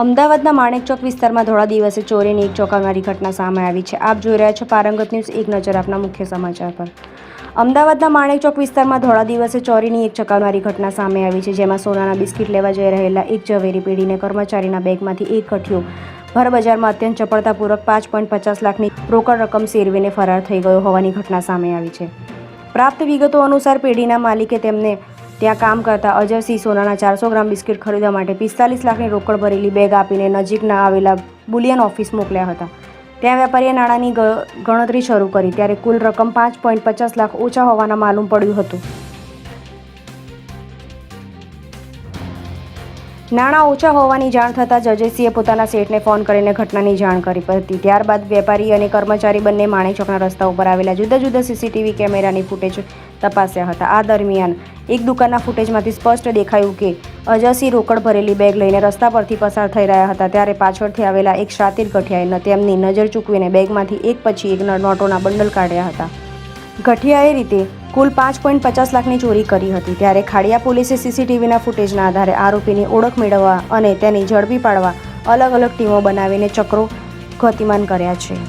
અમદાવાદના માણેકચોક વિસ્તારમાં ધોળા દિવસે ચોરીની એક ચોંકાવનારી ઘટના સામે આવી છે. આપ જોઈ રહ્યા છો પારંગત ન્યૂઝ. એક નજર આપના મુખ્ય સમાચાર પર. અમદાવાદના માણેકચોક વિસ્તારમાં ધોળા દિવસે ચોરીની એક ચોંકાવનારી ઘટના સામે આવી છે, જેમાં સોનાના બિસ્કિટ લેવા જઈ રહેલા એક ઝવેરી પેઢીને કર્મચારીના બેગમાંથી એક ગઠિયો ભર બજારમાં અત્યંત ચપળતાપૂર્વક 5.50 લાખની રોકડ રકમ સેરવીને ફરાર થઈ ગયો હોવાની ઘટના સામે આવી છે. પ્રાપ્ત વિગતો અનુસાર પેઢીના માલિકે તેમને ત્યાં કામ કરતા અજયસિંહ સોનાના 400 ગ્રામ બિસ્કિટ ખરીદવા માટે 45 લાખની રોકડ ભરેલી બેગ આપીને નજીકના આવેલા બુલિયન ઓફિસ મોકલ્યા હતા. ત્યાં વેપારીએ નાણાંની ગણતરી શરૂ કરી ત્યારે કુલ રકમ 5.50 લાખ ઓછા હોવાના માલુમ પડ્યું હતું. નાણાં ઓછા હોવાની જાણ થતાં જ અજયસિંહે પોતાના શેઠને ફોન કરીને ઘટનાની જાણ કરી હતી. ત્યારબાદ વેપારી અને કર્મચારી બંને માણેકચોકના રસ્તા ઉપર આવેલા જુદા જુદા સીસીટીવી કેમેરાની ફૂટેજ તપાસ્યા હતા. આ દરમિયાન એક દુકાનના ફૂટેજમાંથી સ્પષ્ટ દેખાયું કે અજયસિંહ રોકડ ભરેલી બેગ લઈને રસ્તા પરથી પસાર થઈ રહ્યા હતા, ત્યારે પાછળથી આવેલા એક શાતિર ગઠિયાએ તેમની નજર ચૂકવીને બેગમાંથી એક પછી એક નોટોના બંડલ કાઢ્યા હતા. ગઠિયાએ રીતે કુલ 5.50 લાખની ચોરી કરી હતી. ત્યારે ખાડિયા પોલીસે સીસીટીવીના ફૂટેજના આધારે આરોપીની ઓળખ મેળવવા અને તેને ઝડપી પાડવા અલગ અલગ ટીમો બનાવીને ચક્રો ગતિમાન કર્યા છે.